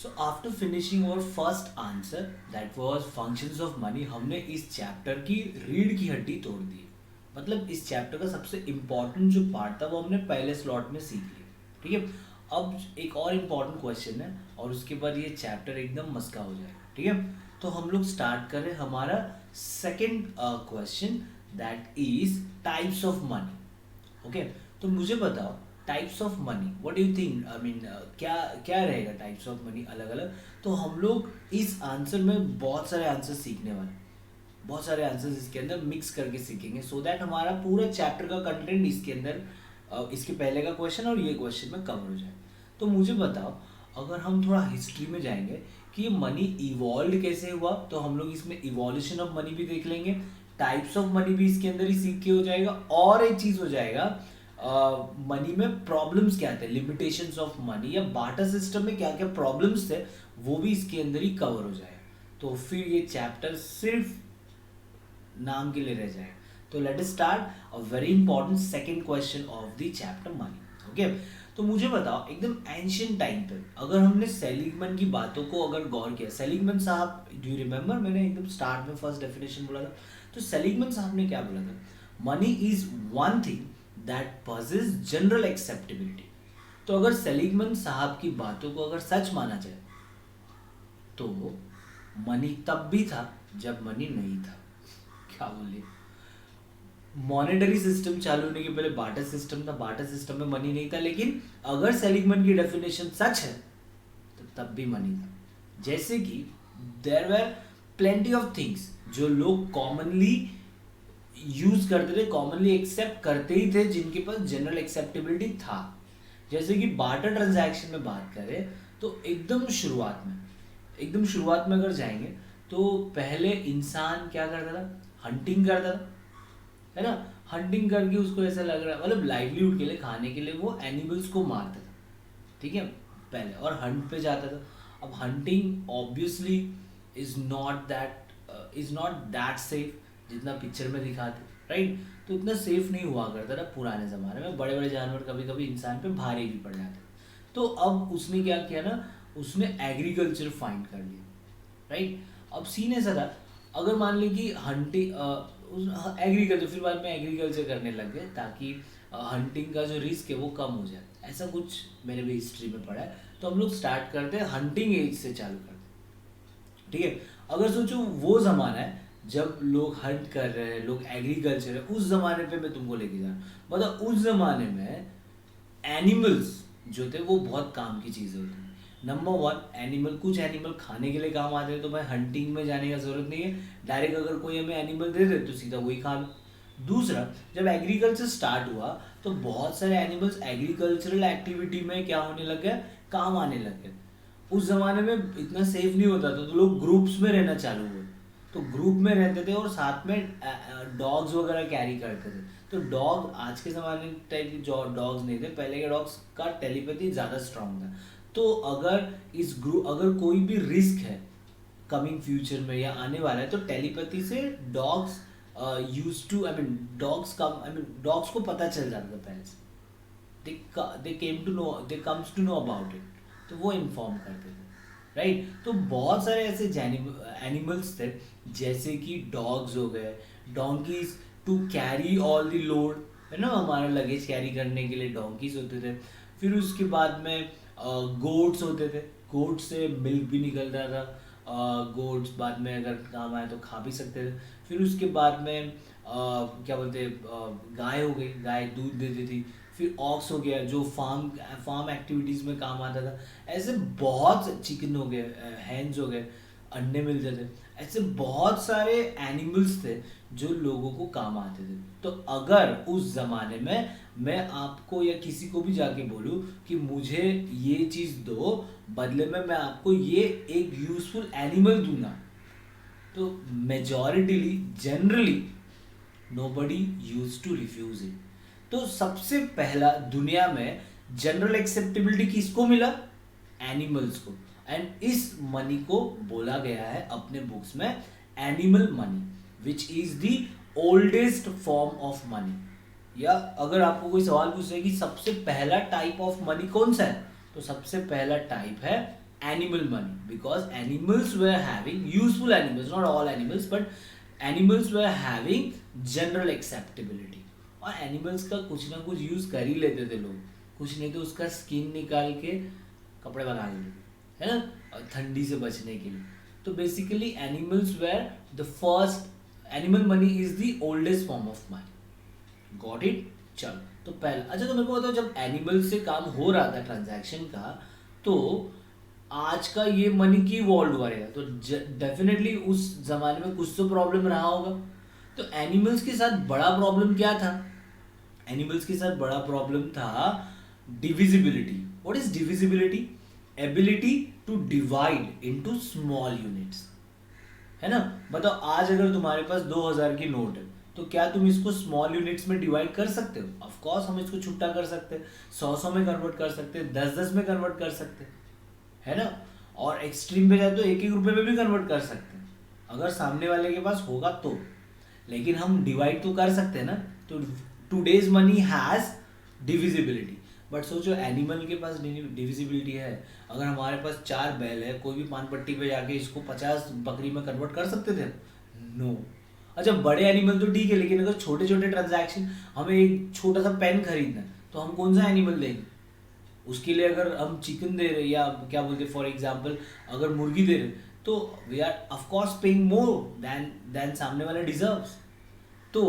So after finishing our first answer that was functions of money, हमने इस chapter की रीढ़ की हड्डी तोड़ दी। मतलब इस चैप्टर का सबसे इम्पोर्टेंट जो पार्ट था वो हमने पहले स्लॉट में सीख लिया। ठीक है, अब एक और इम्पोर्टेंट क्वेश्चन है और उसके बाद ये चैप्टर एकदम मस्का हो जाएगा। ठीक है, तो हम लोग स्टार्ट करें हमारा second question, that is types of money. Okay, तो मुझे बताओ types of money, what do you think, I mean क्या क्या रहेगा टाइप्स ऑफ मनी अलग अलग। तो हम लोग इस आंसर में बहुत सारे आंसर सीखने वाले हैं, बहुत सारे आंसर्स इसके अंदर मिक्स करके सीखेंगे सो दैट हमारा पूरा चैप्टर का कंटेंट इसके अंदर इसके पहले का क्वेश्चन और ये क्वेश्चन में कवर हो जाए। तो मुझे बताओ, अगर हम थोड़ा हिस्ट्री में जाएंगे कि ये मनी इवॉल्व कैसे हुआ, तो हम लोग इसमें इवोल्यूशन ऑफ मनी भी देख लेंगे, टाइप्स ऑफ मनी भी इसके अंदर ही सीख के हो जाएगा, और एक चीज हो जाएगा मनी में प्रॉब्लम्स क्या थे, लिमिटेशंस ऑफ मनी या बार्टर सिस्टम में क्या क्या प्रॉब्लम्स थे, वो भी इसके अंदर ही कवर हो जाएगा। तो फिर ये चैप्टर सिर्फ नाम के लिए रह जाएगा। तो let us start a very important second question of the chapter money. Okay, तो मुझे बताओ एकदम एंशियंट टाइम पे अगर हमने सेलिगमैन की बातों को अगर गौर किया, सेलिगमैन साहब, डू यू रिमेंबर, मैंने एकदम स्टार्ट में फर्स्ट डेफिनेशन बोला था, तो सेलिगमैन साहब ने क्या बोला था, money is one thing that possess general acceptability. तो अगर सेलिगमैन साहब की बातों को अगर सच माना जाए तो मनी तब भी था जब मनी नहीं था। क्या बोलिए, मॉनेटरी सिस्टम चालू होने के पहले बार्टर सिस्टम था, बार्टर सिस्टम में मनी नहीं था, लेकिन अगर सेलिगमैन की डेफिनेशन सच है तो तब भी मनी था। जैसे कि there were plenty of things जो लोग कॉमनली यूज करते थे, कॉमनली एक्सेप्ट करते ही थे, जिनके पास जनरल एक्सेप्टेबिलिटी था। जैसे कि बार्टर ट्रांजैक्शन में बात करें तो एकदम शुरुआत में अगर जाएंगे तो पहले इंसान क्या करता था, हंटिंग करता था, है ना, हंटिंग करके उसको ऐसा लग रहा है, मतलब लाइवलीहुड के लिए, खाने के लिए वो एनिमल्स को मारता था। ठीक है, पहले, और हंट पे जाता था। अब hunting obviously is not that safe जितना पिक्चर में दिखाते, राइट। तो इतना सेफ नहीं हुआ करता था पुराने ज़माने में, बड़े बड़े जानवर कभी कभी इंसान पे भारी भी पड़ जाते। तो अब उसने क्या किया ना, उसने एग्रीकल्चर फाइंड कर लिया, राइट। अब सीन ऐसा था, अगर मान ली कि हंटिंग एग्रीकल्चर, फिर बाद में एग्रीकल्चर करने लग गए ताकि हंटिंग का जो रिस्क है वो कम हो जाए, ऐसा कुछ मैंने भी हिस्ट्री में पढ़ा है। तो हम लोग स्टार्ट करते हैं हंटिंग एज से चालू करते हैं। ठीक है, अगर सोचो वो ज़माना है जब लोग हंट कर रहे हैं, लोग एग्रीकल्चर है, उस ज़माने पे मैं तुमको लेके जा रहा हूँ। मतलब उस ज़माने में एनिमल्स जो थे वो बहुत काम की चीज़ें होती थी। नंबर वन, एनिमल, कुछ एनिमल खाने के लिए काम आते हैं तो भाई हंटिंग में जाने का ज़रूरत नहीं है, डायरेक्ट अगर कोई हमें एनिमल दे दे तो सीधा वही खा लो। दूसरा, जब एग्रीकल्चर स्टार्ट हुआ तो बहुत सारे एनिमल्स एग्रीकल्चरल एक्टिविटी में क्या होने लग गए, काम आने लग गए। उस जमाने में इतना सेफ नहीं होता था तो लोग ग्रुप्स में रहना चालू हुए, तो ग्रुप में रहते थे और साथ में डॉग्स वगैरह कैरी करते थे। तो डॉग आज के ज़माने टाइप के जो डॉग्स नहीं थे, पहले के डॉग्स का टेलीपैथी ज़्यादा स्ट्रांग था। तो अगर कोई भी रिस्क है कमिंग फ्यूचर में या आने वाला है तो टेलीपैथी से dogs use to, I mean dogs को पता चल जाता था पहले से, they comes to know about it, तो वो इन्फॉर्म करते थे, राइट। तो बहुत सारे ऐसे एनिमल्स थे जैसे कि डॉग्स हो गए, donkeys to carry all the load, है ना, हमारा लगेज कैरी करने के लिए डोंकीज होते थे। फिर उसके बाद में गोट्स होते थे, गोट से मिल्क भी निकलता था, गोट्स बाद में अगर काम आए तो खा भी सकते थे। फिर उसके बाद में क्या बोलते गाय हो गई, गाय दूध देती थी। फिर ऑक्स हो गया जो फार्म एक्टिविटीज़ में काम आता था। ऐसे बहुत, चिकन हो गए, हैंस हो गए, अंडे मिलते थे। ऐसे बहुत सारे एनिमल्स थे जो लोगों को काम आते थे। तो अगर उस ज़माने में मैं आपको या किसी को भी जाके बोलूँ कि मुझे ये चीज़ दो, बदले में मैं आपको ये एक यूजफुल एनिमल दूंगा, तो majorly generally nobody use to refuse it. तो सबसे पहला दुनिया में जनरल एक्सेप्टेबिलिटी किसको मिला, एनिमल्स को। एंड इस मनी को बोला गया है अपने बुक्स में animal money, which is the oldest form of money. या अगर आपको कोई सवाल पूछे कि सबसे पहला टाइप ऑफ मनी कौन सा है, तो सबसे पहला टाइप है animal money, because animals were having useful animals, not all animals, but animals were having general acceptability. और एनिमल्स का कुछ ना कुछ यूज कर ही लेते थे लोग, कुछ नहीं तो उसका स्किन निकाल के कपड़े बना लेते, है ना, और ठंडी से बचने के लिए. तो basically animals were the first, animal money is the oldest form of money. Got it. चलो, तो पहला, अच्छा तो मेरे को बताओ, जब एनिमल से काम हो रहा था ट्रांजैक्शन का, तो आज का ये मनी की इवॉल्व हुआ रहेगा, तो डेफिनेटली उस जमाने में कुछ तो प्रॉब्लम रहा होगा. तो एनिमल्स के साथ बड़ा प्रॉब्लम क्या था? एनिमल्स के साथ बड़ा प्रॉब्लम था divisibility. What is divisibility? Ability to divide into small units, है ना. बताओ, आज अगर तुम्हारे पास 2000 की नोट है, तो क्या तुम इसको स्मॉल यूनिट्स में डिवाइड कर सकते हो? ऑफ कोर्स हम इसको छुट्टा कर सकते हैं, 100 में कन्वर्ट कर सकते हैं, 10 में कन्वर्ट कर सकते हैं, है ना. और एक्सट्रीम पे जाए तो 1 रुपए में भी कन्वर्ट कर सकते हैं, अगर सामने वाले के पास होगा तो. लेकिन हम डिवाइड तो कर सकते हैं ना. तो today's money has divisibility. But सोचो, एनिमल के पास डिविजिबिलिटी है. अगर हमारे पास 4 बैल है, कोई भी पान पट्टी पे जाके इसको 50 बकरी में कन्वर्ट कर सकते थे? नो. अच्छा, बड़े एनिमल तो ठीक है, लेकिन अगर छोटे छोटे ट्रांजैक्शन, हमें एक छोटा सा पेन खरीदना है, तो हम कौन सा एनिमल देंगे उसके लिए? अगर हम चिकन दे रहे, या क्या बोलते, फॉर एग्जाम्पल अगर मुर्गी दे रहे, तो we are of course paying more than सामने वाला डिजर्व्स. तो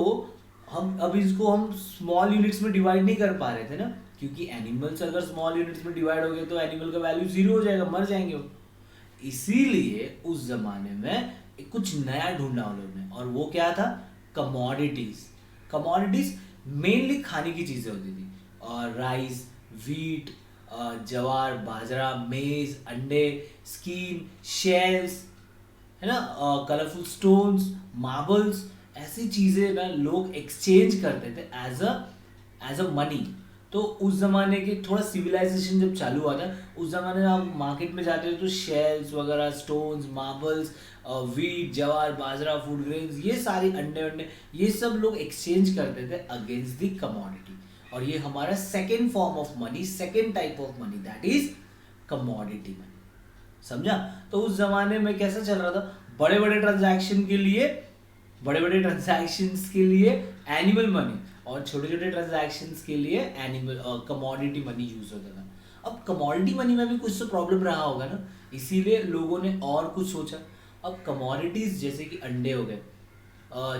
हम अब इसको हम स्मॉल यूनिट्स में डिवाइड नहीं कर पा रहे थे ना, क्योंकि एनिमल्स अगर स्मॉल यूनिट्स में डिवाइड हो गए तो एनिमल का वैल्यू 0 हो जाएगा, मर जाएंगे वो. इसीलिए उस जमाने में कुछ नया ढूंढा उन लोगों ने, और वो क्या था? कमोडिटीज. कमोडिटीज मेनली खाने की चीजें होती थी, और राइस, व्हीट, जवार, बाजरा, मेज, अंडे, स्किन, शेल्स, है ना, कलरफुल स्टोन्स, मार्बल्स, ऐसी चीजें ना लोग एक्सचेंज करते थे एज अ मनी. तो उस जमाने के थोड़ा सिविलाइजेशन जब चालू हुआ था, उस जमाने में आप मार्केट में जाते थे तो शेल्स वगैरह, स्टोन्स, मार्बल्स, व्हीट, जवार, बाजरा, फूड ग्रेन्स, ये सारे अंडे वंडे, ये सब लोग एक्सचेंज करते थे अगेंस्ट द कमोडिटी. और ये हमारा second form of money, second type of money, that is commodity money. समझा? तो उस जमाने में कैसा चल रहा था? बड़े बड़े ट्रांजैक्शन के लिए एनिमल मनी, और छोटे छोटे ट्रांजैक्शंस के लिए एनिमल कमोडिटी मनी यूज होता था. अब कमोडिटी मनी में भी कुछ तो प्रॉब्लम रहा होगा ना, इसीलिए लोगों ने और कुछ सोचा. अब कमोडिटीज जैसे कि अंडे हो गए,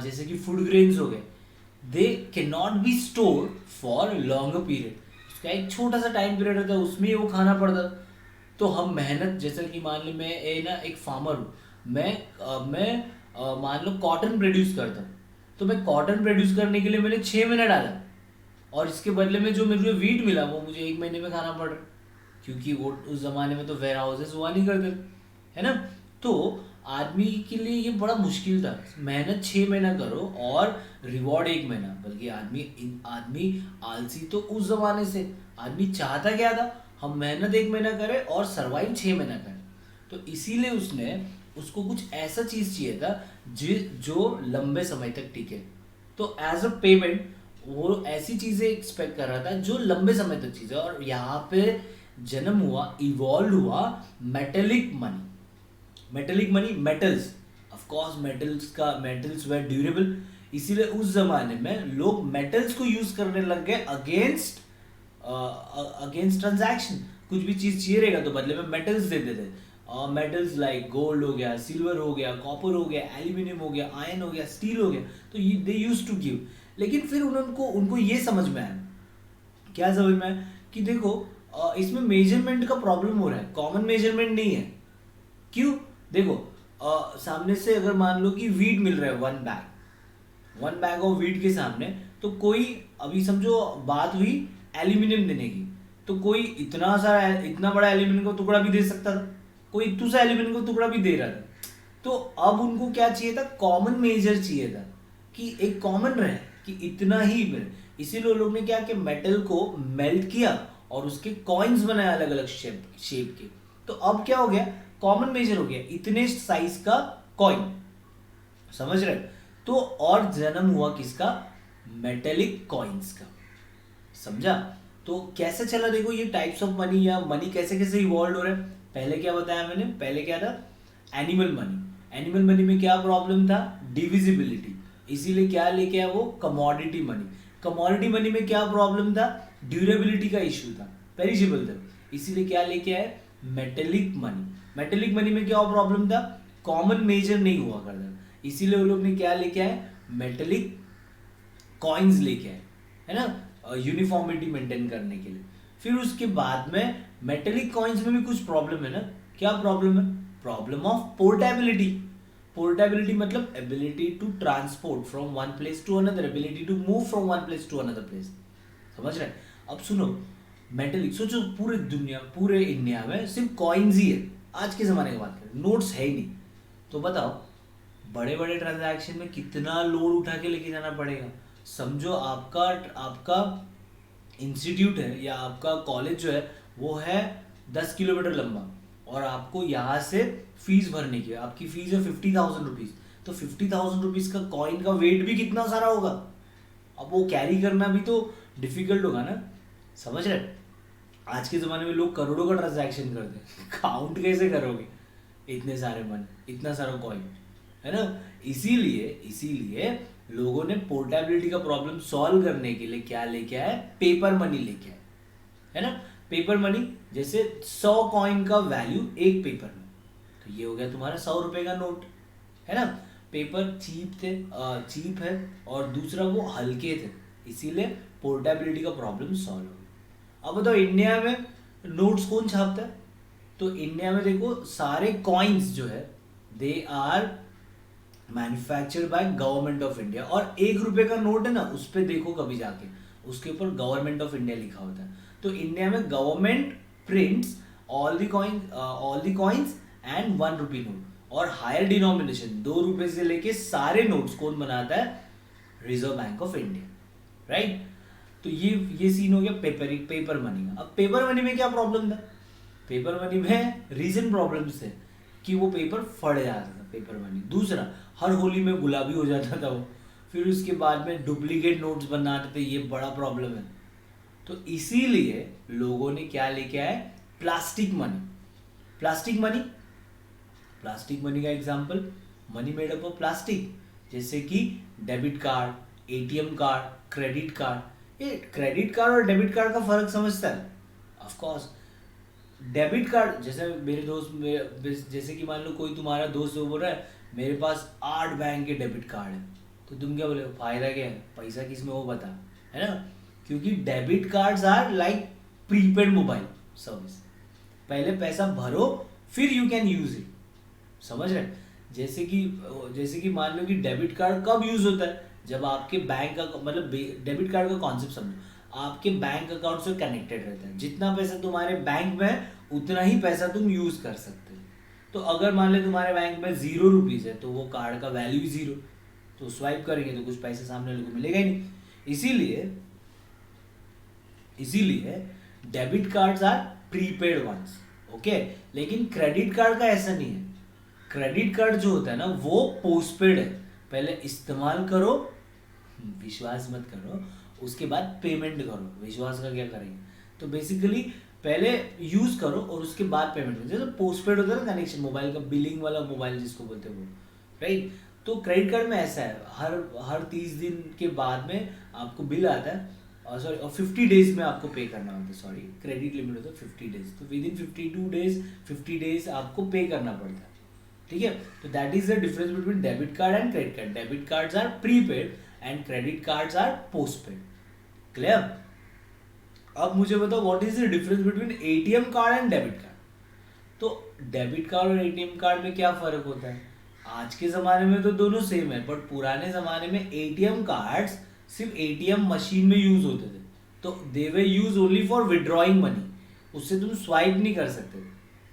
जैसे कि फूड ग्रेन्स हो गए, they can not B store for longer period. उसका एक छोटा सा टाइम पीरियड रहता है, उसमें ही वो खाना पड़ता. तो हम मेहनत, जैसे कि मान लो मैं एक फार्मर हूँ, मैं मान लो कॉटन प्रोड्यूस करता हूँ, तो मैं कॉटन प्रोड्यूस करने के लिए मैंने 6 महीना डाला, और इसके बदले में जो मुझे वीट मिला वो मुझे 1 महीने में खाना पड़ रहा, क्योंकि वो उस जमाने में तो वेयर हाउसेस हुआ नहीं करते, है ना. तो आदमी के लिए ये बड़ा मुश्किल था, मेहनत 6 महीना करो और रिवॉर्ड 1 महीना. बल्कि आदमी आलसी तो उस जमाने से, आदमी चाहता क्या था? हम मेहनत 1 महीना करें और सर्वाइव 6 महीना करें. तो इसीलिए उसको कुछ ऐसा चीज चाहिए था जो लंबे समय तक टिके. तो एज अ पेमेंट वो ऐसी चीजें एक्सपेक्ट कर रहा था जो लंबे समय तक चीजें. और यहाँ पे जन्म हुआ, इवॉल्व हुआ metallic money. Metallic money, metals, of course metals were durable, इसीलिए उस जमाने में लोग मेटल्स को यूज करने लग गए अगेंस्ट ट्रांजैक्शन. कुछ भी चीज चाहिए रहेगा तो बदले में मेटल्स देते थे. मेटल्स लाइक गोल्ड हो गया, सिल्वर हो गया, कॉपर हो गया, एल्यूमिनियम हो गया, आयरन हो गया, स्टील हो गया. तो दे यूज्ड टू गिव. लेकिन फिर उनको ये समझ में आया, क्या समझ में आया कि देखो इसमें मेजरमेंट का प्रॉब्लम हो रहा है, कॉमन मेजरमेंट नहीं है. क्यों? देखो सामने से अगर मान लो कि वीट मिल रहा है, 1 बैग ऑफ वीट के सामने, तो कोई, अभी समझो बात हुई एल्यूमिनियम देने की, तो कोई इतना बड़ा एल्यूमिनियम का टुकड़ा भी दे सकता था, कोई इतना सा एल्यूमिनियम का टुकड़ा भी दे रहा था. तो अब उनको क्या चाहिए था? कॉमन मेजर चाहिए था, कि एक कॉमन रहे कि इतना ही मिले. इसीलिए लोग ने क्या कि मेटल को मेल्ट किया और उसके कॉइन्स बनाए अलग अलग शेप के. तो अब क्या हो गया? कॉमन मेजर हो गया, इतने साइज का कॉइन. समझ रहे? तो और जन्म हुआ किसका? मेटेलिक कॉइन्स का. समझा? तो कैसे चला, देखो ये टाइप्स ऑफ मनी या मनी कैसे कैसे इवॉल्व हो रहे हैं. पहले क्या बताया मैंने, पहले क्या था, एनिमल मनी। एनिमल मनी में क्या प्रॉब्लम था, डिविजिबिलिटी, इसीलिए क्या लेके आया वो, कमोडिटी मनी। कमोडिटी मनी में क्या प्रॉब्लम था, ड्यूरेबिलिटी का इश्यू था, पेरिशेबल था, इसीलिए क्या लेके आए, मेटेलिक मनी। मेटेलिक मनी में क्या प्रॉब्लम था, कॉमन मेजर नहीं हुआ करता, इसीलिए वो लोग ने क्या लेके आए, मेटेलिक कॉइन्स लेके आए, है ना, यूनिफॉर्मिटी मेंटेन करने के लिए। फिर उसके बाद में मेटेलिक कॉइन्स में भी कुछ प्रॉब्लम है ना, क्या प्रॉब्लम है, प्रॉब्लम ऑफ पोर्टेबिलिटी। पोर्टेबिलिटी मतलब ability to transport from one place to another, ability to move from one place to another place, समझ रहे हैं। अब सुनो, मेटेलिक, सोचो पूरे दुनिया, पूरे इंडिया में सिर्फ कॉइन्स ही है, आज के ज़माने की बात करें, नोट्स है ही नहीं, तो बताओ बड़े बड़े ट्रांजैक्शन में कितना लोड उठा के लेके जाना पड़ेगा। समझो आपका आपका इंस्टीट्यूट है या आपका कॉलेज जो है वो है 10 किलोमीटर लंबा, और आपको यहाँ से फीस भरने की है, आपकी फीस है 50,000 रुपीज़, तो 50,000 रुपीज़ का कॉइन का वेट भी कितना सारा होगा, अब वो कैरी करना भी तो डिफिकल्ट होगा ना, समझ रहे। आज के ज़माने में लोग करोड़ों का ट्रांजैक्शन करते हैं, काउंट कैसे करोगे इतने सारे मन, इतना सारा कॉइन, है ना। इसीलिए इसीलिए लोगों ने पोर्टेबिलिटी का प्रॉब्लम सॉल्व करने के लिए क्या लेके आए, पेपर मनी लेके आए, है ना। पेपर मनी जैसे 100 कॉइन का वैल्यू एक पेपर में, तो ये हो गया तुम्हारा 100 रुपए का नोट, है ना। पेपर चीप थे, चीप है, और दूसरा वो हल्के थे, इसीलिए पोर्टेबिलिटी का प्रॉब्लम सॉल्व हो गया। अब बताओ इंडिया में नोट्स कौन छापता है, तो इंडिया में देखो सारे कॉइन्स जो है they are manufactured by government of India, और 1 रुपए का नोट है ना, उस पर देखो कभी जाके, उसके ऊपर गवर्नमेंट ऑफ इंडिया लिखा होता है। तो इंडिया में government prints all the coins and 1 rupee note, और हायर डिनोमिनेशन 2 रुपए से लेके सारे नोट्स कौन बनाता है, reserve bank of India, right. तो ये सीन हो गया पेपर मनी का। अब पेपर मनी में क्या प्रॉब्लम था, पेपर मनी में रीजन प्रॉब्लम्स थे कि वो पेपर फट जाता था, पेपर मनी। दूसरा, हर होली में गुलाबी हो जाता था वो, फिर उसके बाद में डुप्लीकेट नोट्स बनाते थे, ये बड़ा प्रॉब्लम है। तो इसीलिए लोगों ने क्या लेके आए, plastic money. Plastic money, plastic money का example, money made up of plastic, जैसे कि debit card, ATM card, credit card. ये क्रेडिट कार्ड और डेबिट कार्ड का फर्क समझता है, ऑफ कोर्स। डेबिट कार्ड, जैसे मेरे दोस्त, जैसे कि मान लो कोई तुम्हारा दोस्त बोल रहा है मेरे पास 8 बैंक के डेबिट कार्ड है, तो तुम क्या बोले, फायदा क्या है, पैसा किस में वो बता, है ना। क्योंकि debit cards are like prepaid mobile service, पहले पैसा भरो फिर यू कैन यूज इट, समझ रहे। जैसे कि मान लो कि डेबिट कार्ड कब यूज होता है, जब आपके बैंक का, मतलब डेबिट कार्ड का कॉन्सेप्ट समझो, आपके बैंक अकाउंट से कनेक्टेड रहता है, जितना पैसा तुम्हारे बैंक में है उतना ही पैसा तुम यूज कर सकते हो। तो अगर मान ले तुम्हारे बैंक में 0 रुपीज़ है, तो वो कार्ड का वैल्यू ही 0, तो स्वाइप करेंगे तो कुछ पैसे सामने वाले को मिलेगा ही नहीं। इसीलिए debit cards are prepaid ones, okay. लेकिन क्रेडिट कार्ड का ऐसा नहीं है, क्रेडिट कार्ड जो होता है ना वो पोस्टपेड है, पहले इस्तेमाल करो, विश्वास मत करो, उसके बाद पेमेंट करो, विश्वास का क्या करेंगे। तो बेसिकली पहले यूज करो और उसके बाद पेमेंट करो, जैसे पोस्टपेड होता है ना कनेक्शन, मोबाइल का बिलिंग वाला मोबाइल जिसको बोलते हैं वो, राइट। तो क्रेडिट कार्ड में ऐसा है, हर 30 दिन के बाद में आपको बिल आता है, और 50 डेज में आपको पे करना होता है, सॉरी क्रेडिट लिमिट होता है 50 डेज, तो विद इन 50 डेज आपको पे करना पड़ता है, ठीक है। तो that is the difference between debit card and credit card. Debit cards are prepaid and credit cards are postpaid, clear. अब मुझे बताओ what is the difference between ATM card and debit card. तो डेबिट कार्ड और ATM card में क्या फर्क होता है, आज के ज़माने में तो दोनों सेम है, बट पुराने ज़माने में एटीएम कार्ड्स सिर्फ एटीएम मशीन में यूज़ होते थे, तो they were use only for withdrawing money, उससे तुम स्वाइप नहीं कर सकते।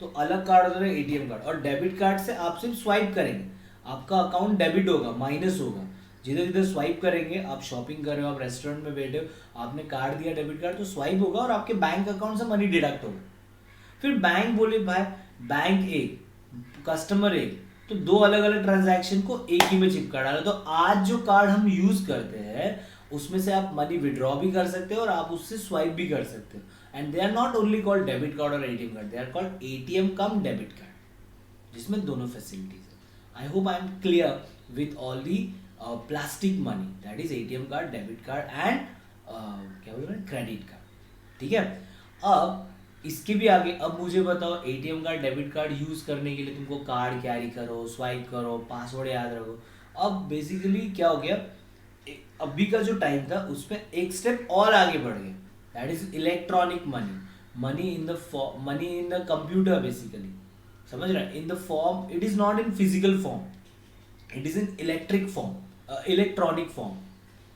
तो अलग कार्ड होता है एटीएम कार्ड, और डेबिट कार्ड से आप सिर्फ स्वाइप करेंगे, आपका अकाउंट डेबिट होगा, माइनस होगा, जिधर जिधर स्वाइप करेंगे, आप शॉपिंग कर रहे हो, आप रेस्टोरेंट में बैठे हो, आपने कार्ड दिया डेबिट कार्ड, तो स्वाइप होगा और आपके बैंक अकाउंट से मनी डिडक्ट होगा। फिर बैंक बोले भाई, बैंक एक, कस्टमर एक, तो दो अलग अलग ट्रांजैक्शन को एक ही में चिपका डाला। तो आज जो कार्ड हम यूज करते हैं उसमें से आप मनी विड्रॉ भी कर सकते हो और आप उससे स्वाइप भी कर सकते हो। And they are not only called debit card और ATM card, they are called ATM cum debit card, जिसमें दोनों फैसिलिटीज है। I hope I am clear with all the plastic money, that is ATM card, debit card and क्या बोल रहे हैं, credit card. ठीक है, अब इसके भी आगे, अब मुझे बताओ ATM card debit card use करने के लिए तुमको कार्ड कैरी करो, स्वाइप करो, पासवर्ड याद रखो। अब बेसिकली क्या हो गया, अभी का जो टाइम था उसमें एक स्टेप और आगे बढ़ गया, that is electronic money, money in the computer basically, समझ रहे, in the form, it is not in physical form, it is in electric form, electronic form,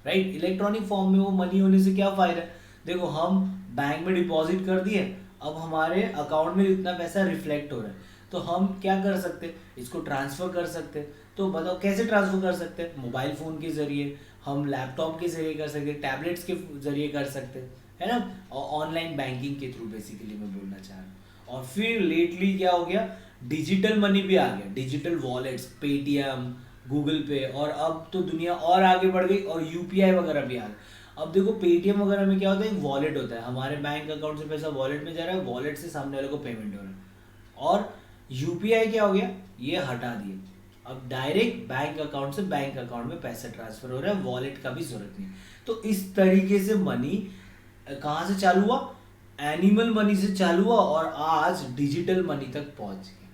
right. Electronic form में वो मनी होने से क्या फायदा है, देखो हम बैंक में डिपॉजिट कर दिए, अब हमारे अकाउंट में इतना पैसा रिफ्लेक्ट हो रहा है, तो हम क्या कर सकते हैं, इसको ट्रांसफर कर सकते हैं। तो बताओ कैसे ट्रांसफर कर सकते हैं, मोबाइल फोन के जरिए, हम लैपटॉप के जरिए कर सकते हैं, टैबलेट्स के जरिए कर सकते हैं, है ना, और ऑनलाइन बैंकिंग के थ्रू बेसिकली मैं बोलना चाह रहा हूँ। और फिर लेटली क्या हो गया, डिजिटल मनी भी आ गया, डिजिटल वॉलेट्स, पेटीएम, गूगल पे, और अब तो दुनिया और आगे बढ़ गई और यूपीआई वगैरह भी आ गए। अब देखो पेटीएम वगैरह में क्या होता है, एक वॉलेट होता है, हमारे बैंक अकाउंट से पैसा वॉलेट में जा रहा है, वॉलेट से सामने वाले को पेमेंट हो रहा है। और यूपीआई क्या हो गया, ये हटा दिए, अब डायरेक्ट बैंक अकाउंट से बैंक अकाउंट में पैसा ट्रांसफर हो रहा है, वॉलेट का भी जरूरत नहीं। तो इस तरीके से मनी कहाँ से चालू हुआ, एनिमल मनी से चालू हुआ और आज डिजिटल मनी तक पहुंच गया।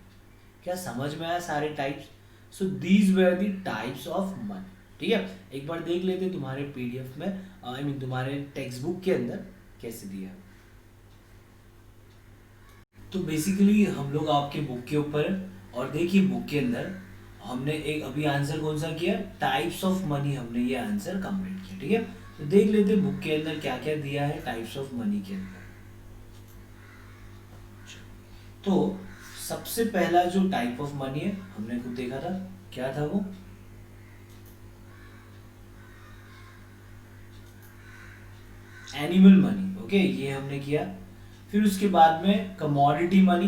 क्या समझ में आया सारे types? So these were the types of money. ठीक है, एक बार देख लेते तुम्हारे पीडीएफ में, आई मीन तुम्हारे टेक्स्ट बुक के अंदर कैसे दिया। तो बेसिकली हम लोग आपके बुक के ऊपर है, और देखिए बुक के अंदर हमने एक अभी आंसर कौन सा किया, टाइप्स ऑफ मनी, हमने ये आंसर कंप्लीट किया। ठीक है, तो देख लेते बुक के अंदर क्या क्या दिया है टाइप्स ऑफ मनी के अंदर। तो सबसे पहला जो टाइप ऑफ मनी है हमने खुद देखा था, क्या था वो, एनिमल मनी। ओके, ये हमने किया। फिर उसके बाद में कमोडिटी मनी,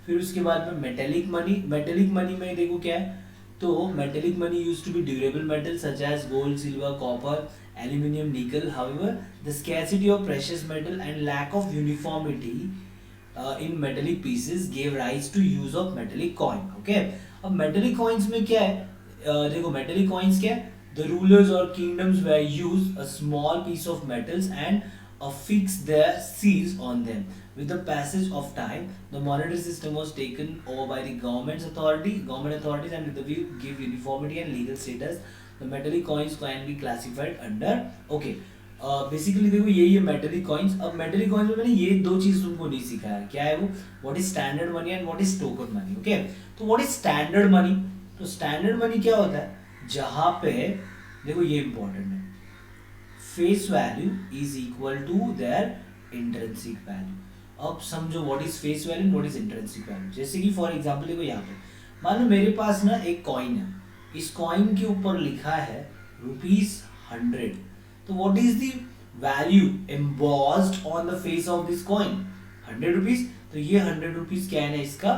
फिर उसके बाद में मेटेलिक मनी। मेटेलिक मनी में देखो क्या है, तो metallic money used to be durable metal such as gold, silver, copper, aluminium, nickel. However the scarcity of precious metal and lack of uniformity in metallic pieces gave rise to use of metallic coin. Okay, अब metallic coins में क्या है, देखो metallic coins क्या है, the rulers or kingdoms were used a small piece of metals and affix their seals on them. With the passage of time, the monetary system was taken over by the government authorities, and with the view give uniformity and legal status, the metallic coins can be classified under, okay, basically देखो यही है metallic coins. अब metallic coins में मैंने ये दो चीज तुमको नहीं सिखाया, क्या है वो, what is standard money and what is token money. Okay, तो व्हाट इज स्टैंडर्ड मनी, तो स्टैंडर्ड मनी क्या होता है, जहां पे देखो ये इंपॉर्टेंट है, face value is equal to their intrinsic value. अब समझो what is face value and what is intrinsic value. जैसे कि फॉर एग्जांपल देखो यहाँ पे मान लो मेरे पास ना एक कॉइन है, इस कॉइन के ऊपर लिखा है ₹100, तो what is the value embossed on the face of this coin, 100 rupees। तो ये 100 rupees क्या है ना, इसका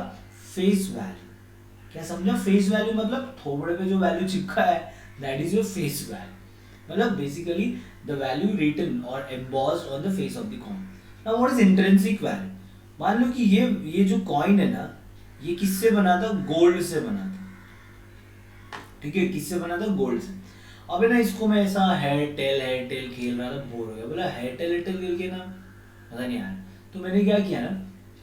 फेस वैल्यू। क्या समझा, फेस वैल्यू मतलब थोबड़े पे जो वैल्यू चिपका है, that is your face value, मतलब बेसिकली द वैल्यू रिटन और embossed on the face of the coin। now what is intrinsic value, मान लो कि ये जो कॉइन है ना, ये किससे बना था, गोल्ड से बना था। ठीक है, किससे बना था, गोल्ड से। अबे ना इसको मैं ऐसा हेड टेल खेल रहा था, बोर हो गया, बोला हेड टेल खेल के ना पता नहीं यार, तो मैंने क्या किया ना,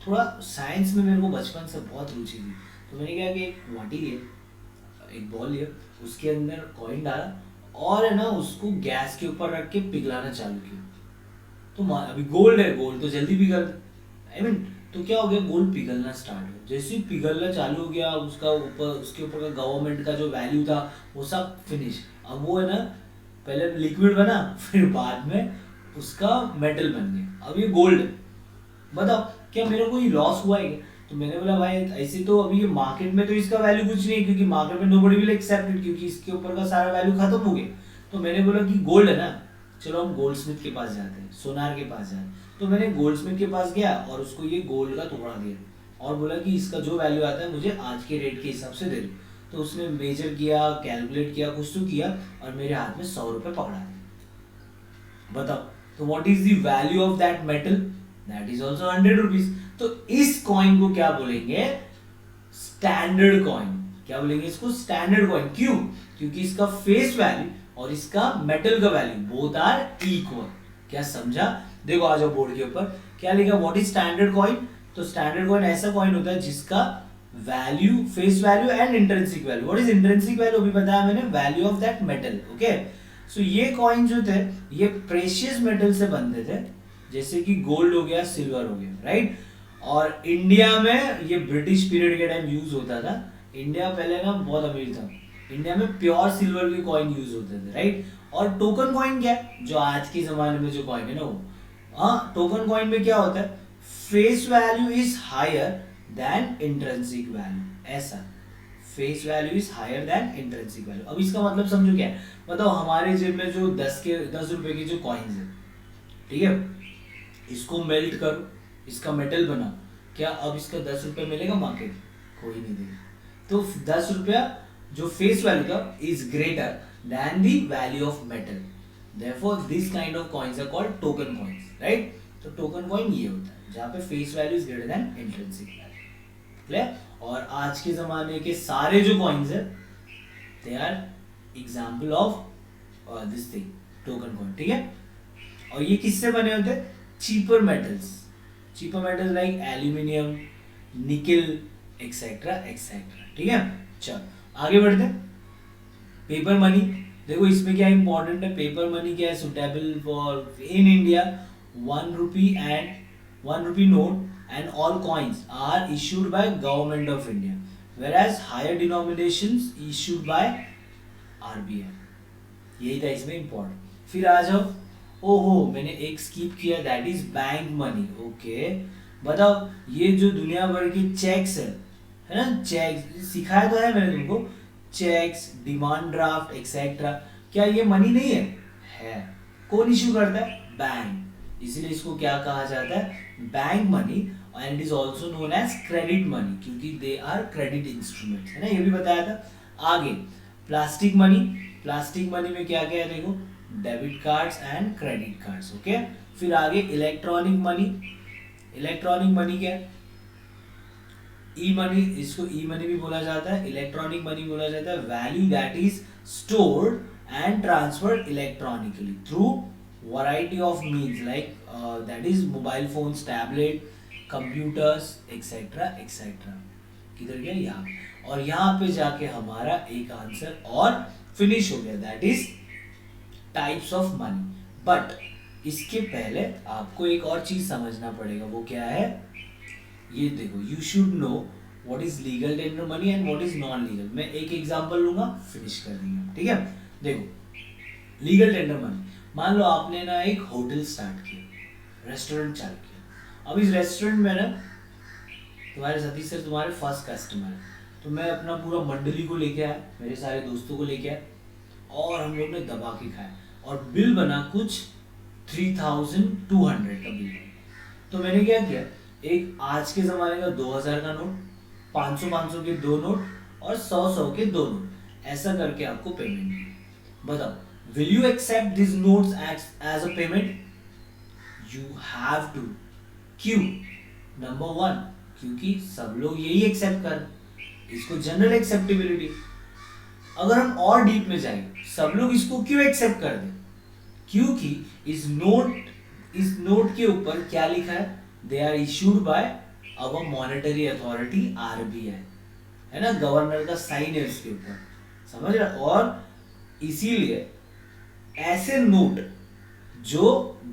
थोड़ा साइंस में मेरे को बचपन से बहुत रुचि थी, तो मैंने क्या कि एक वाटी लिया, एक बॉल लिया, उसके अंदर कॉइन डाला और है ना उसको गैस के ऊपर रख के पिघलाना चालू किया। तो अभी गोल्ड है, गोल्ड तो जल्दी पिघल, आई मीन तो क्या हो गया, गोल्ड पिघलना स्टार्ट हो, जैसे ही पिघलना चालू हो गया, उसका ऊपर उसके ऊपर का गवर्नमेंट का जो वैल्यू था वो सब फिनिश। अब वो है ना पहले लिक्विड बना, फिर बाद में उसका मेटल बन गया, अब ये गोल्ड। बताओ क्या मेरे को ये लॉस हुआ है? तो मैंने बोला भाई ऐसे तो अभी ये मार्केट में तो इसका वैल्यू कुछ नहीं है, क्योंकि मार्केट में नोबडी विल एक्सेप्ट इट, क्योंकि इसके ऊपर का सारा वैल्यू खत्म हो गया। तो मैंने बोला कि गोल्ड है ना, चलो हम गोल्ड स्मिथ के पास जाते हैं, सोनार के पास जाते हैं। तो मैंने गोल्ड स्मिथ के पास गया और उसको ये गोल्ड का टुकड़ा दिया और बोला कि इसका जो वैल्यू आता है मुझे आज के रेट के हिसाब से दे दो। तो उसने मेजर किया, कैलकुलेट किया, कुछ तो किया और मेरे हाथ में 100 रुपए पकड़ा दिए। बताओ तो what is the value of that metal, that is also 100 rupees. तो इस कॉइन को क्या बोलेंगे? Standard coin. क्या बोलेंगे इसको? Standard coin. क्यों? क्योंकि इसका फेस वैल्यू और इसका मेटल का वैल्यू बोथ आर इक्वल। क्या समझा? देखो आ जाओ बोर्ड के ऊपर, क्या लिखा? What is standard coin? तो स्टैंडर्ड कॉइन ऐसा कॉइन होता है जिसका value, face value and intrinsic value. What is intrinsic value? अभी बताया मैंने, value of that metal. Okay, so ये कॉइन जो थे ये प्रेशियस मेटल से बनते थे, जैसे कि गोल्ड हो गया, सिल्वर हो गया, राइट। और इंडिया में ये ब्रिटिश पीरियड के टाइम यूज होता था। इंडिया पहले ना बहुत अमीर था, इंडिया में प्योर सिल्वर के कॉइन यूज होते थे, राइट। और टोकन कॉइन क्या है? जो आज के जमाने में जो कॉइन है ना वो, हाँ, टोकन कॉइन में क्या होता है? Face value is higher than intrinsic value. ऐसा, face value is higher than intrinsic value. अब इसका मतलब समझो क्या है? बताओ, हमारे जेब में जो 10 रुपए के जो कॉइन्स है, ठीक है, इसको मेल्ट करो, इसका मेटल बनाओ, क्या अब इसका 10 रुपये मिलेगा मार्केट? कोई नहीं देगा। तो 10 रुपया जो फेस वैल्यू का is greater than the value of metal, therefore this kind of coins are called token coins, right. तो टोकन कॉइन ये होता है जहाँ पे face value is greater than intrinsic value, clear. और आज के जमाने के सारे जो कॉइन्स है they are example of this thing, token coin, ठीक है। और ये किससे बने होते हैं? Cheaper metals, cheaper metals like aluminium, निकल, एक्सेट्रा एक्सेट्रा, ठीक है। चल आगे बढ़ते हैं। पेपर मनी, देखो इसमें क्या इंपॉर्टेंट है? पेपर मनी क्या है? Suitable for in India 1 rupee and 1 rupee note and all coins are issued by government of India, whereas higher denominations issued by RBI। यही था इसमें इंपॉर्टेंट। फिर आ जाओ, ओहो मैंने एक स्किप किया, that is bank money. Okay, बताओ ये जो दुनिया भर की चेक्स है ना, चेक्स सिखाया तो है मैंने तुमको, चेक्स, डिमांड ड्राफ्ट एक्सेट्रा, क्या ये मनी नहीं है? है। कौन इश्यू करता है? बैंक। इसीलिए इसको क्या कहा जाता है? Bank money. And it is also known as credit money, क्योंकि दे आर क्रेडिट इंस्ट्रूमेंट्स, है ना, ये भी बताया था। आगे प्लास्टिक मनी, प्लास्टिक मनी में क्या क्या है देखो, debit cards and credit cards, okay. फिर आगे इलेक्ट्रॉनिक मनी, इलेक्ट्रॉनिक मनी क्या है? ई मनी, इसको ई मनी भी बोला जाता है, इलेक्ट्रॉनिक मनी बोला जाता है। Value that is stored and transferred electronically through variety of means like that is mobile phones, tablet, computers etcetera etcetera. किधर गया? यहाँ। और यहाँ पे जाके हमारा एक आंसर और फिनिश हो गया, that is types of money. But इसके पहले आपको एक और चीज समझना पड़ेगा, वो क्या है? ये देखो, you should know what is legal tender money and what is non legal. मैं एक एग्जांपल लूंगा, फिनिश कर देंगे, ठीक है। देखो लीगल टेंडर मनी, मान लो आपने ना एक होटल स्टार्ट किया, रेस्टोरेंट चालू किया। अब इस रेस्टोरेंट में ना तुम्हारे सतीश सर तुम्हारे फर्स्ट कस्टमर है, तो मैं अपना पूरा मंडली को लेके आया, मेरे सारे दोस्तों को लेके आया, और हम लोग ने दबा के खाया, और बिल बना कुछ 3200 का बिल। तो मैंने क्या किया, एक आज के ज़माने का 2000 का नोट, 500 के 2 नोट और 100 के 2 नोट, ऐसा करके आपको पेमेंट किया। बताओ, will you accept this notes as a payment? You have to. क्यों? नंबर 1, क्योंकि सब लोग यही एक्सेप्ट कर, इसको जनरल एक्सेप्टेबिलिटी। अगर हम और डीप में जाएंगे, सब लोग इसको क्यों एक्सेप्ट कर दें? क्योंकि इस नोट के ऊपर क्या लिखा है? They are issued by our monetary authority RBI, है ना, गवर्नर का साइन है इसके ऊपर, समझ रहे? और इसीलिए ऐसे नोट जो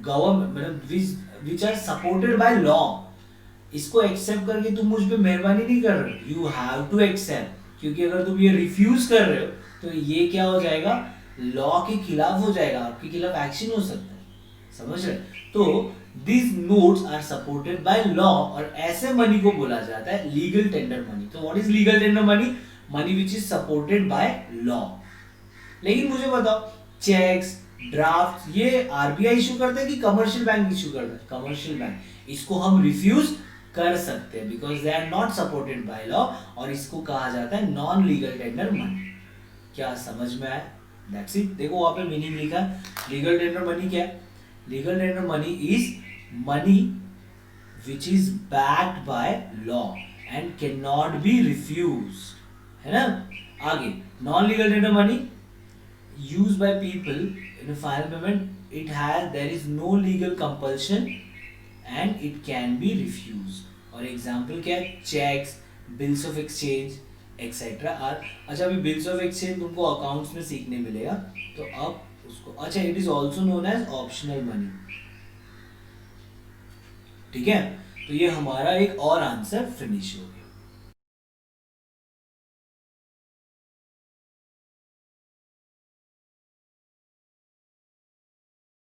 गवर्नमेंट मतलब which are supported by law, इसको एक्सेप्ट करके तुम मुझ पे मेहरबानी नहीं कर रहे, यू हैव टू एक्सेप्ट। क्योंकि अगर तुम ये रिफ्यूज कर रहे हो तो ये क्या हो जाएगा? लॉ के खिलाफ हो जाएगा, आपके खिलाफ एक्शन हो सकता है, समझ रहे? तो this notes are supported by law, और ऐसे मनी को बोला जाता है लीगल टेंडर मनी। तो what is legal tender money? Money which is supported by law. लेकिन मुझे बताओ, चेक्स, ड्राफ्ट ये आरबीआई इशू करता है कि कमर्शियल बैंक इशू करता है? Commercial bank. इसको हम रिफ्यूज कर सकते हैं because they are not supported by law, और इसको कहा जाता है नॉन लीगल टेंडर मनी। क्या समझ में आया? That's it. देखो वहां पे मीनिंग लिखा है। लीगल टेंडर मनी क्या है? Legal tender money is money which is backed by law and can not be refuse, है ना। आगे, non legal tender money used by people in a final payment, it has, there is no legal compulsion and it can be refused. और example क्या है, cheques, bills of exchange etcetera are. अच्छा, अभी bills of exchange तुमको accounts में सीखने मिलेगा, तो अब उसको, अच्छा, it is also known as optional money, ठीक है। तो ये हमारा एक और आंसर फिनिश हो गया।